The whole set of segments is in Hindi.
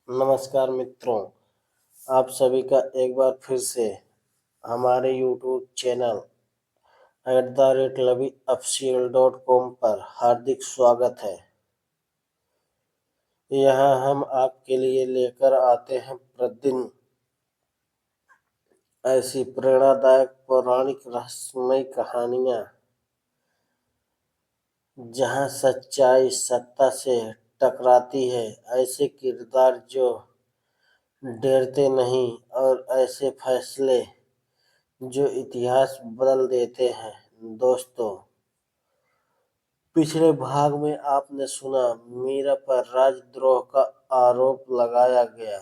नमस्कार मित्रों, आप सभी का एक बार फिर से हमारे यूट्यूब चैनल @LoveItOfficial.com पर हार्दिक स्वागत है। यहाँ हम आपके लिए लेकर आते हैं प्रतिदिन ऐसी प्रेरणादायक पौराणिक रहस्यमय कहानियाँ जहाँ सच्चाई सत्ता से टकराती है, ऐसे किरदार जो डरते नहीं और ऐसे फैसले जो इतिहास बदल देते हैं। दोस्तों, पिछले भाग में आपने सुना मीरा पर राजद्रोह का आरोप लगाया गया।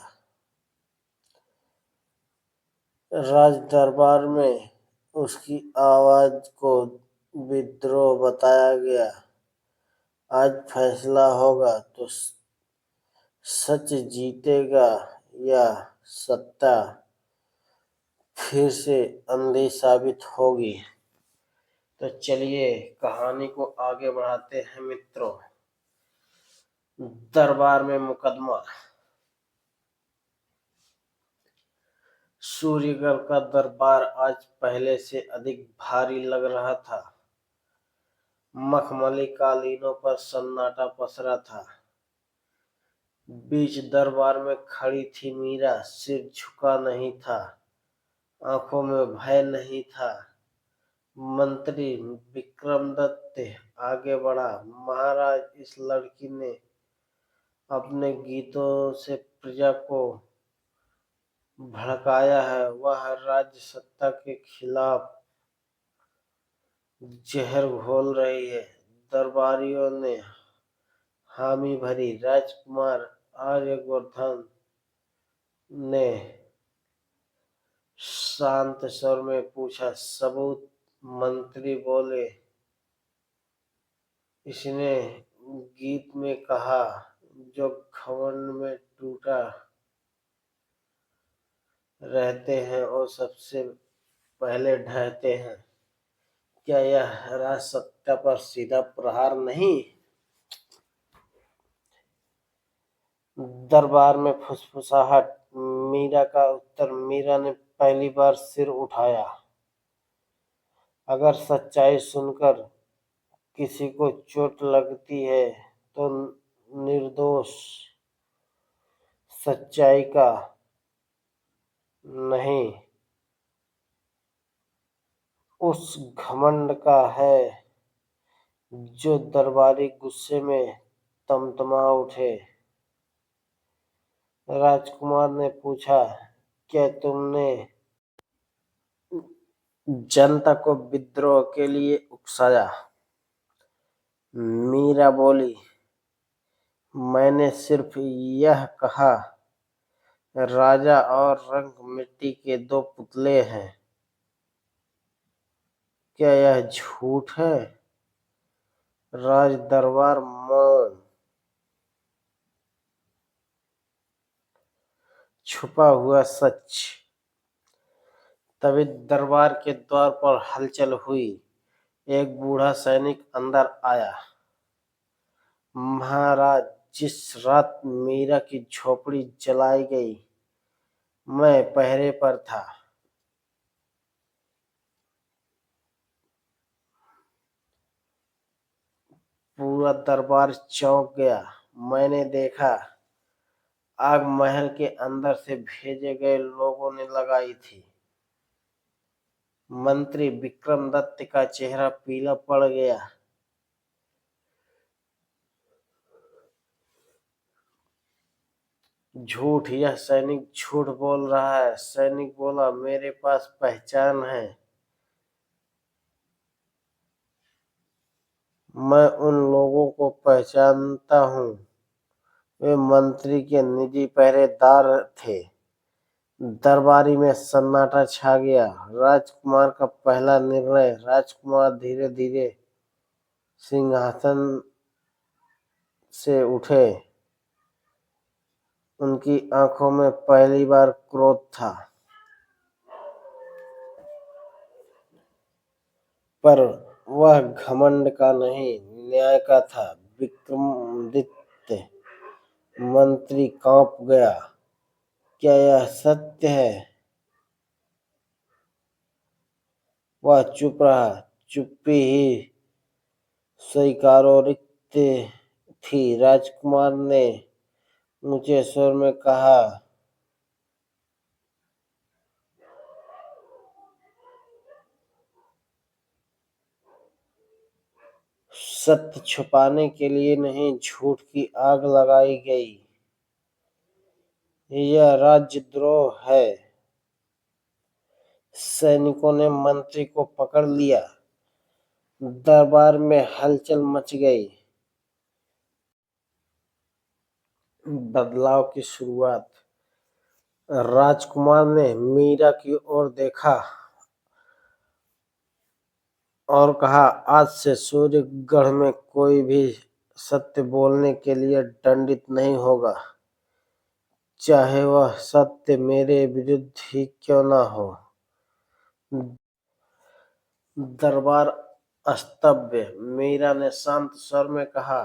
राज दरबार में उसकी आवाज को विद्रोह बताया गया। आज फैसला होगा तो सच जीतेगा या सत्ता फिर से अंधी साबित होगी। तो चलिए कहानी को आगे बढ़ाते हैं मित्रों। दरबार में मुकदमा। सूर्यगढ़ का दरबार आज पहले से अधिक भारी लग रहा था। मखमली कालीनों पर सन्नाटा पसरा था। बीच दरबार में खड़ी थी मीरा। सिर झुका नहीं था, आंखों में भय नहीं था। मंत्री विक्रमदत्त आगे बढ़ा। महाराज, इस लड़की ने अपने गीतों से प्रजा को भड़काया है। वह राज्य सत्ता के खिलाफ जहर घोल रही है। दरबारियों ने हामी भरी। राजकुमार आर्यवर्धन ने शांत स्वर में पूछा, सबूत? मंत्री बोले, इसने गीत में कहा, जो घमंड में टूटा रहते हैं और सबसे पहले ढहते हैं। क्या यह राज सत्ता पर सीधा प्रहार नहीं? दरबार में फुसफुसाहट। मीरा का उत्तर। मीरा ने पहली बार सिर उठाया। अगर सच्चाई सुनकर किसी को चोट लगती है तो निर्दोष सच्चाई का नहीं, उस घमंड का है। जो दरबारी गुस्से में तमतमा उठे। राजकुमार ने पूछा, क्या तुमने जनता को विद्रोह के लिए उकसाया? मीरा बोली, मैंने सिर्फ यह कहा, राजा और रंग मिट्टी के दो पुतले हैं। क्या यह झूठ है? राज दरबार मौन। छुपा हुआ सच। तभी दरबार के द्वार पर हलचल हुई। एक बूढ़ा सैनिक अंदर आया। महाराज, जिस रात मीरा की झोपड़ी जलाई गई, मैं पहरे पर था। पूरा दरबार चौंक गया। मैंने देखा, आग महल के अंदर से भेजे गए लोगों ने लगाई थी। मंत्री विक्रमदत्त का चेहरा पीला पड़ गया। झूठ, यह सैनिक झूठ बोल रहा है। सैनिक बोला, मेरे पास पहचान है। मैं उन लोगों को पहचानता हूँ। वे मंत्री के निजी पहरेदार थे। दरबारी में सन्नाटा छा गया। राजकुमार का पहला निर्णय। राजकुमार धीरे धीरे सिंहासन से उठे। उनकी आंखों में पहली बार क्रोध था, पर वह घमंड का नहीं, न्याय का था। विक्रमादित्य, मंत्री कांप गया। क्या यह सत्य है? वह चुप रहा। चुप्पी ही स्वीकारोक्ति थी। राजकुमार ने ऊंचे स्वर में कहा, सत्य छुपाने के लिए नहीं, झूठ की आग लगाई गई। यह राज्यद्रोह है। सैनिकों ने मंत्री को पकड़ लिया। दरबार में हलचल मच गई। बदलाव की शुरुआत। राजकुमार ने मीरा की ओर देखा और कहा, आज से सूर्यगढ़ में कोई भी सत्य बोलने के लिए दंडित नहीं होगा, चाहे वह सत्य मेरे विरुद्ध ही क्यों न हो। दरबार स्तब्ध। मीरा ने शांत स्वर में कहा,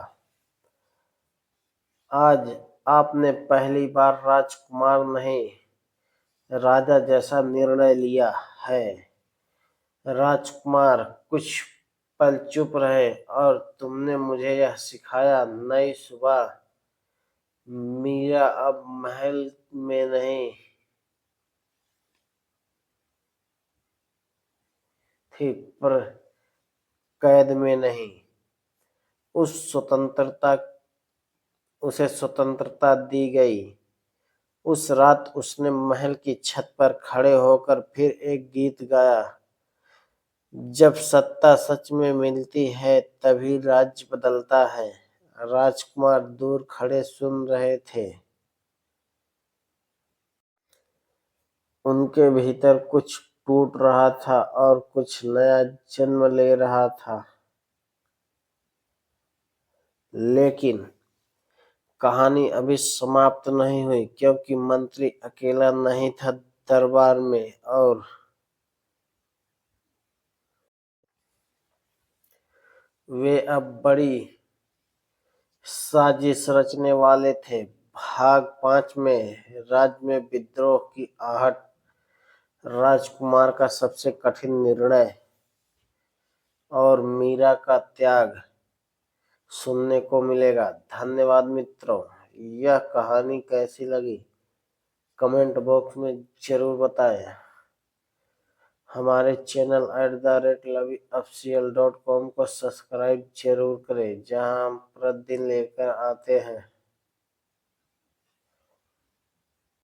आज आपने पहली बार राजकुमार नहीं, राजा जैसा निर्णय लिया है। राजकुमार कुछ पल चुप रहे और तुमने मुझे यह सिखाया। नई सुबह। मीरा अब महल में नहीं थी, पर कैद में नहीं। उसे स्वतंत्रता दी गई। उस रात उसने महल की छत पर खड़े होकर फिर एक गीत गाया। जब सत्ता सच में मिलती है तभी राज्य बदलता है। राजकुमार दूर खड़े सुन रहे थे। उनके भीतर कुछ टूट रहा था और कुछ नया जन्म ले रहा था। लेकिन कहानी अभी समाप्त नहीं हुई, क्योंकि मंत्री अकेला नहीं था दरबार में, और वे अब बड़ी साजिश रचने वाले थे। भाग 5 में राज्य में विद्रोह की आहट, राजकुमार का सबसे कठिन निर्णय और मीरा का त्याग सुनने को मिलेगा। धन्यवाद मित्रों। यह कहानी कैसी लगी कमेंट बॉक्स में जरूर बताएं। हमारे चैनल @lovyofficial.com को सब्सक्राइब जरूर करें, जहां हम प्रतिदिन लेकर आते हैं